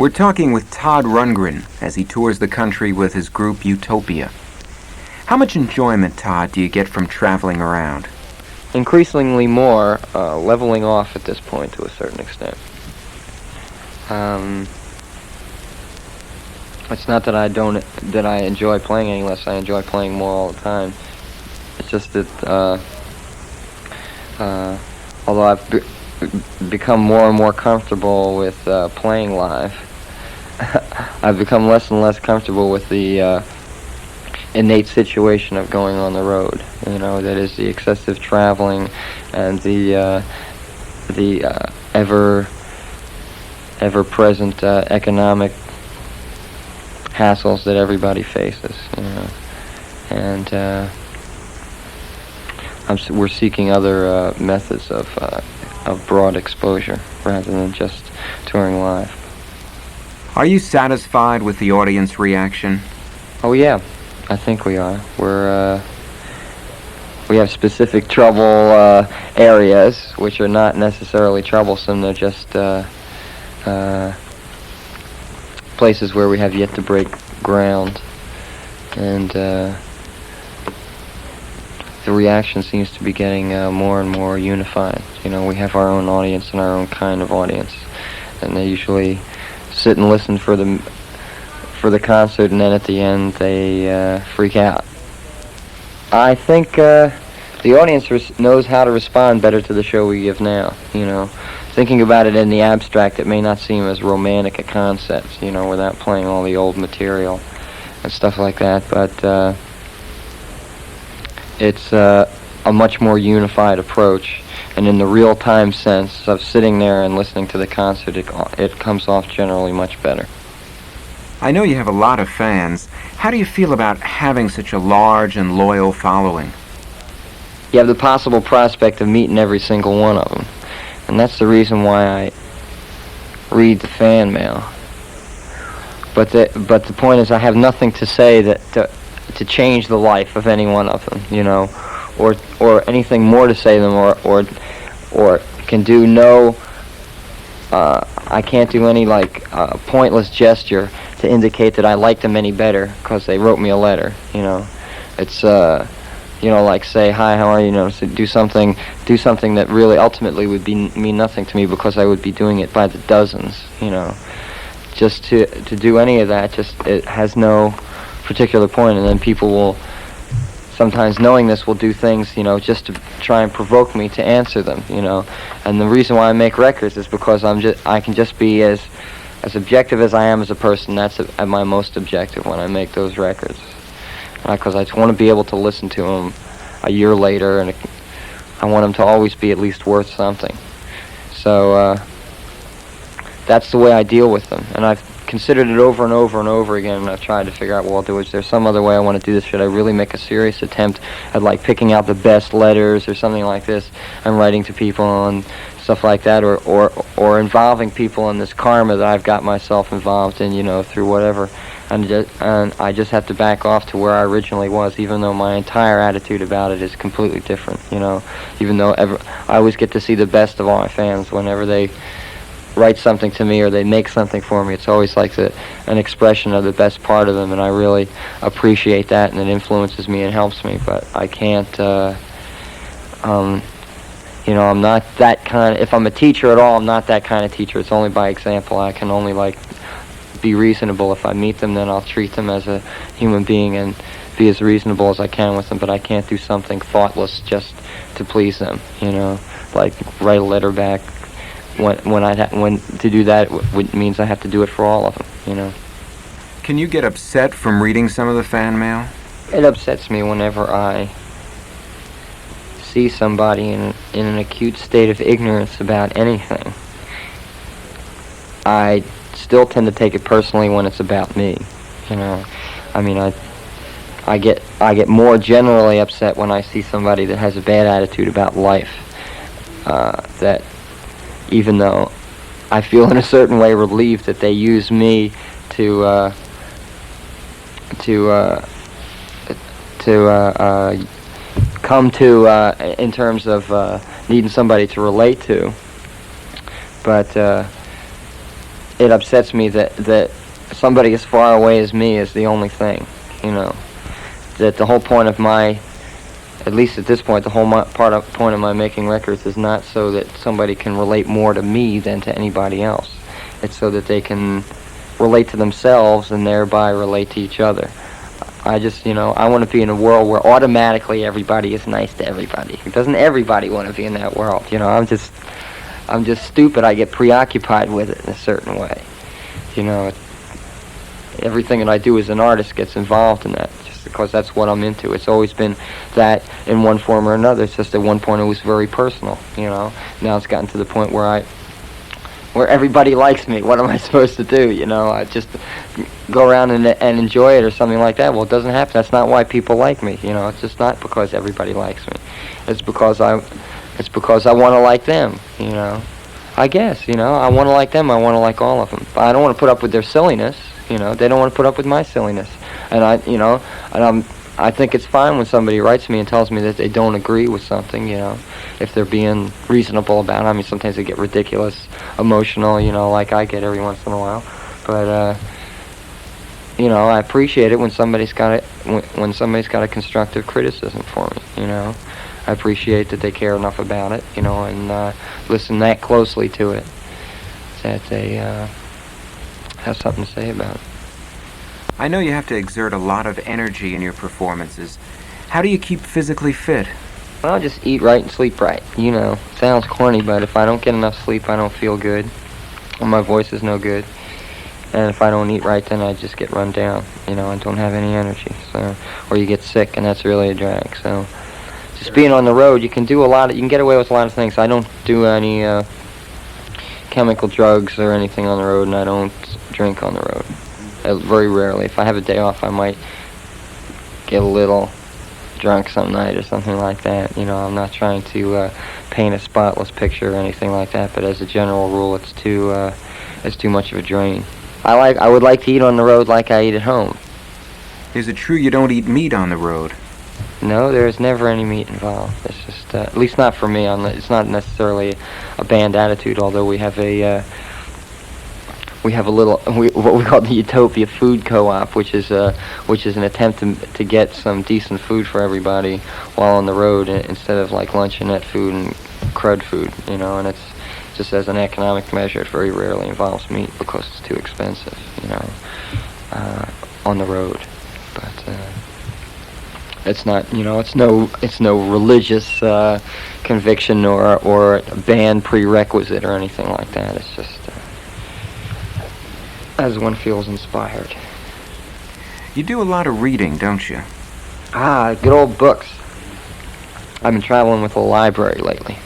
We're talking with Todd Rundgren as he tours the country with his group Utopia. How much enjoyment, Todd, do you get from traveling around? Increasingly more, leveling off at this point to a certain extent. It's not that I enjoy playing any less. I enjoy playing more all the time. It's just that although I've become more and more comfortable with playing live, I've become less and less comfortable with the innate situation of going on the road. You know, that is the excessive traveling and the ever-present economic hassles that everybody faces. You know, and we're seeking other methods of broad exposure rather than just touring live. Are you satisfied with the audience reaction? Oh yeah, I think we are. We have specific trouble areas which are not necessarily troublesome. They're just places where we have yet to break ground, and the reaction seems to be getting more and more unified. You know, we have our own audience and our own kind of audience, and they usually sit and listen for the concert, and then at the end they freak out. I think the audience knows how to respond better to the show we give now. You know, thinking about it in the abstract, it may not seem as romantic a concept, you know, without playing all the old material and stuff like that, but it's a much more unified approach, and in the real-time sense of sitting there and listening to the concert, it comes off generally much better. I know you have a lot of fans. How do you feel about having such a large and loyal following? You have the possible prospect of meeting every single one of them, and that's the reason why I read the fan mail. But the point is, I have nothing to say to change the life of any one of them, you know, or anything more to say to them, or can do no. I can't do any pointless gesture to indicate that I like them any better because they wrote me a letter. You know, it's you know, like say hi, how are you? You know, so do something that really ultimately would mean nothing to me because I would be doing it by the dozens. You know, just to do any of that, it has no particular point, and then people will sometimes, knowing this, will do things, you know, just to try and provoke me to answer them, you know. And the reason why I make records is because I can just be as objective as I am as a person. That's at my most objective when I make those records, because I just want to be able to listen to them a year later, and I want them to always be at least worth something. So that's the way I deal with them, and I've considered it over and over and over again, and I've tried to figure out, well, is there some other way I want to do this? Should I really make a serious attempt at picking out the best letters or something like this and writing to people and stuff like that, or involving people in this karma that I've got myself involved in, you know, through whatever, and I just have to back off to where I originally was, even though my entire attitude about it is completely different, you know, even though I always get to see the best of all my fans whenever they write something to me or they make something for me. It's always like an expression of the best part of them, and I really appreciate that, and it influences me and helps me. But I can't, you know, I'm not that kind of, if I'm a teacher at all, I'm not that kind of teacher. It's only by example. I can only be reasonable. If I meet them, then I'll treat them as a human being and be as reasonable as I can with them, but I can't do something thoughtless just to please them, you know, like write a letter back. When to do that means I have to do it for all of them, you know. Can you get upset from reading some of the fan mail? It upsets me whenever I see somebody in an acute state of ignorance about anything. I still tend to take it personally when it's about me, you know. I mean, I get more generally upset when I see somebody that has a bad attitude about life. That even though I feel in a certain way relieved that they use me to come to in terms of needing somebody to relate to, but it upsets me that somebody as far away as me is the only thing, you know. That the whole point of my, at least at this point, the whole point of my making records is not so that somebody can relate more to me than to anybody else. It's so that they can relate to themselves and thereby relate to each other. I just, you know, I want to be in a world where automatically everybody is nice to everybody. Doesn't everybody want to be in that world? You know, I'm just stupid. I get preoccupied with it in a certain way. You know, everything that I do as an artist gets involved in that, just because that's what I'm into. It's always been that in one form or another. It's just at one point it was very personal, you know. Now it's gotten to the point where everybody likes me. What am I supposed to do? You know, I just go around and enjoy it or something like that. Well, it doesn't happen. That's not why people like me. You know, it's just not because everybody likes me. It's because I want to like them. You know, I guess. You know, I want to like them. I want to like all of them. But I don't want to put up with their silliness. You know, they don't want to put up with my silliness. And I think it's fine when somebody writes me and tells me that they don't agree with something, you know, if they're being reasonable about it. I mean, sometimes they get ridiculous, emotional, you know, like I get every once in a while. But, you know, I appreciate it when somebody's got a constructive criticism for me, you know. I appreciate that they care enough about it, you know, and listen that closely to it, that they have something to say about it. I know you have to exert a lot of energy in your performances. How do you keep physically fit? Well, just eat right and sleep right. You know, sounds corny, but if I don't get enough sleep, I don't feel good. Or my voice is no good. And if I don't eat right, then I just get run down, you know, and don't have any energy. So, or you get sick, and that's really a drag. So, just being on the road, you can get away with a lot of things. I don't do any chemical drugs or anything on the road, and I don't drink on the road. Very rarely. If I have a day off, I might get a little drunk some night or something like that. You know, I'm not trying to paint a spotless picture or anything like that, but as a general rule, it's too much of a drain. I would like to eat on the road like I eat at home. Is it true you don't eat meat on the road? No, there's never any meat involved. It's just, at least not for me. It's not necessarily a banned attitude, although we have what we call the Utopia Food Co-op, which is an attempt to get some decent food for everybody while on the road, instead of like luncheonette food and crud food, you know. And it's just as an economic measure. It very rarely involves meat because it's too expensive, you know, on the road. But it's not, you know, it's no religious conviction or banned prerequisite or anything like that. It's just as one feels inspired. You do a lot of reading, don't you? Good old books. I've been traveling with a library lately.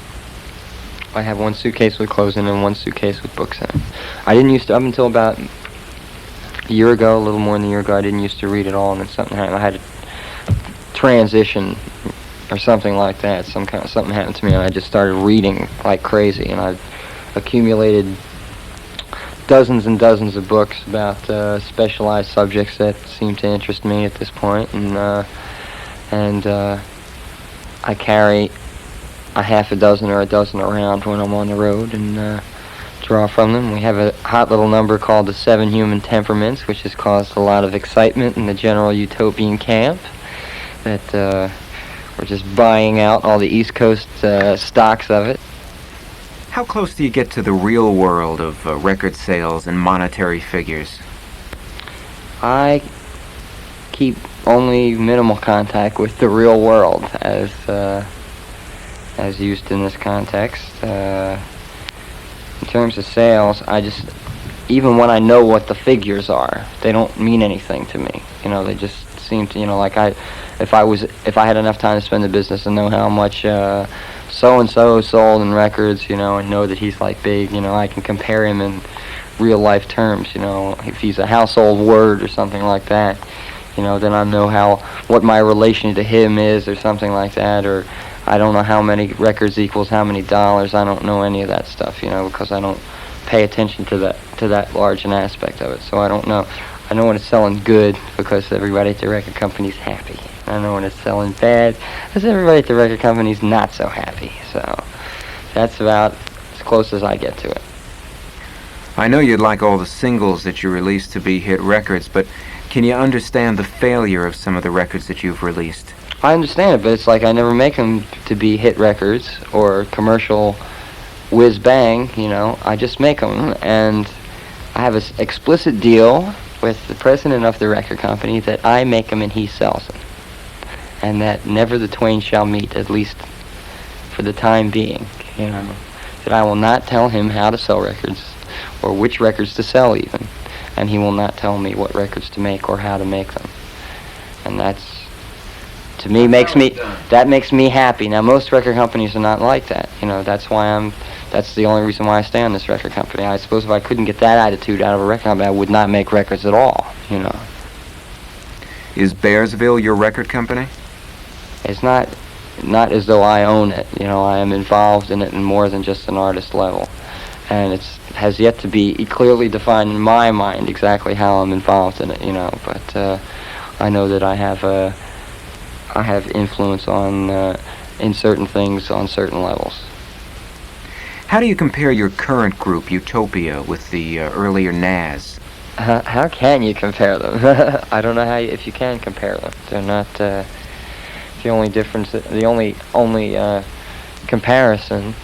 I have one suitcase with clothes in it and one suitcase with books in it. I didn't used to, up until about a year ago, a little more than a year ago, I didn't used to read at all, and then something happened. I had to transition or something like that. Something happened to me, and I just started reading like crazy, and I've accumulated dozens and dozens of books about specialized subjects that seem to interest me at this point, and I carry a half a dozen or a dozen around when I'm on the road and draw from them. We have a hot little number called The 7 Human Temperaments, which has caused a lot of excitement in the general utopian camp, that we're just buying out all the East Coast stocks of it. How close do you get to the real world of record sales and monetary figures? I keep only minimal contact with the real world as used in this context. In terms of sales, even when I know what the figures are, they don't mean anything to me. You know, they just seem to, you know, like if I had enough time to spend in the business and know how much so-and-so sold in records, you know, and know that he's like big, you know, I can compare him in real life terms, you know. If he's a household word or something like that, you know, then I know what my relation to him is or something like that, or I don't know how many records equals how many dollars. I don't know any of that stuff, you know, because I don't pay attention to that large an aspect of it. So I don't know. I know when it's selling good because everybody at the record company's happy. I know when it's selling bad because everybody at the record company's not so happy. So that's about as close as I get to it. I know you'd like all the singles that you release to be hit records, but can you understand the failure of some of the records that you've released? I understand it, but it's like I never make them to be hit records or commercial whiz-bang, you know. I just make them, and I have an explicit deal with the president of the record company that I make them and he sells them, and that never the twain shall meet, at least for the time being, you know. That I will not tell him how to sell records, or which records to sell even, and he will not tell me what records to make or how to make them. And that's, to me, makes me happy. Now, most record companies are not like that, you know. That's the only reason why I stay on this record company. I suppose if I couldn't get that attitude out of a record company, I would not make records at all, you know. Is Bearsville your record company? It's not as though I own it, you know. I am involved in it in more than just an artist level, and it has yet to be clearly defined in my mind exactly how I'm involved in it, you know. But I know that I have influence on in certain things on certain levels. How do you compare your current group, Utopia, with the earlier Nas? How can you compare them? I don't know if you can compare them. They're not the only difference. The only comparison.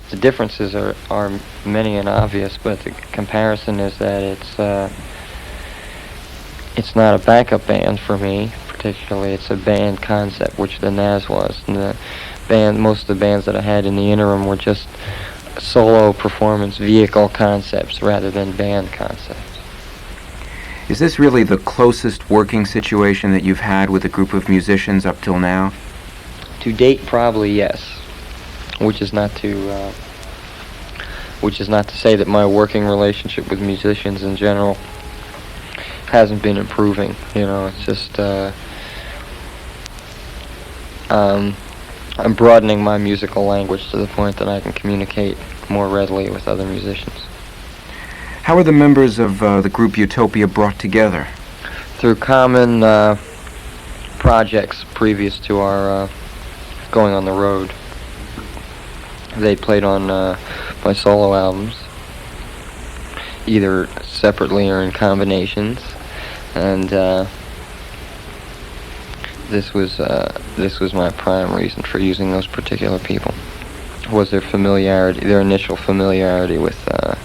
The differences are many and obvious, but the comparison is that it's not a backup band for me particularly. It's a band concept, which the Nas was. And most of the bands that I had in the interim were just solo performance vehicle concepts rather than band concepts. Is this really the closest working situation that you've had with a group of musicians up till now? To date, probably yes. Which is not to say that my working relationship with musicians in general hasn't been improving. You know, it's just I'm broadening my musical language to the point that I can communicate more readily with other musicians. How are the members of the group Utopia brought together? Through common projects previous to our going on the road. They played on my solo albums, either separately or in combinations, and this was my prime reason for using those particular people. Was their familiarity, their initial familiarity with the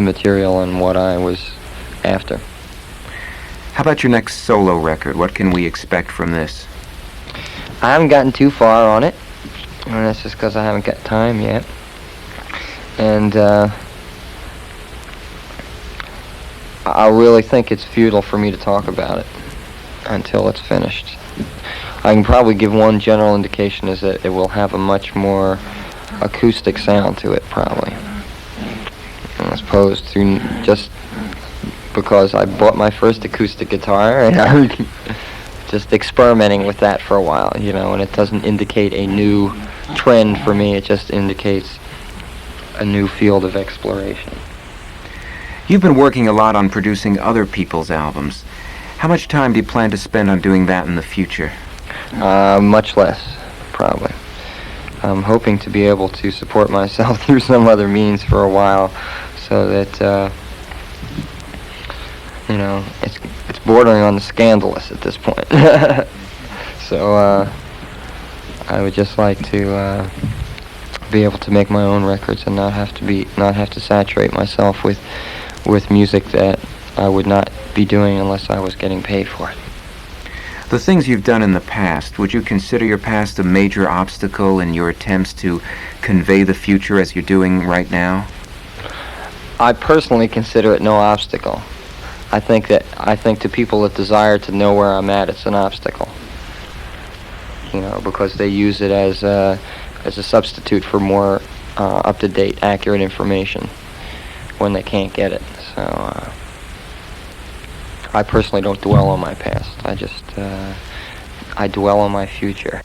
material and what I was after. How about your next solo record? What can we expect from this? I haven't gotten too far on it, and that's just because I haven't got time yet. And I really think it's futile for me to talk about it until it's finished. I can probably give one general indication, is that it will have a much more acoustic sound to it, probably, as opposed to just because I bought my first acoustic guitar and I'm just experimenting with that for a while, you know, and it doesn't indicate a new trend for me. It just indicates a new field of exploration. You've been working a lot on producing other people's albums. How much time do you plan to spend on doing that in the future? Much less, probably. I'm hoping to be able to support myself through some other means for a while, so that you know, it's bordering on the scandalous at this point. So I would just like to be able to make my own records and not have to saturate myself with music that I would not be doing unless I was getting paid for it. The things you've done in the past, would you consider your past a major obstacle in your attempts to convey the future as you're doing right now? I personally consider it no obstacle. I think to people that desire to know where I'm at, it's an obstacle. You know, because they use it as a substitute for more up-to-date, accurate information when they can't get it. So I personally don't dwell on my past. I dwell on my future.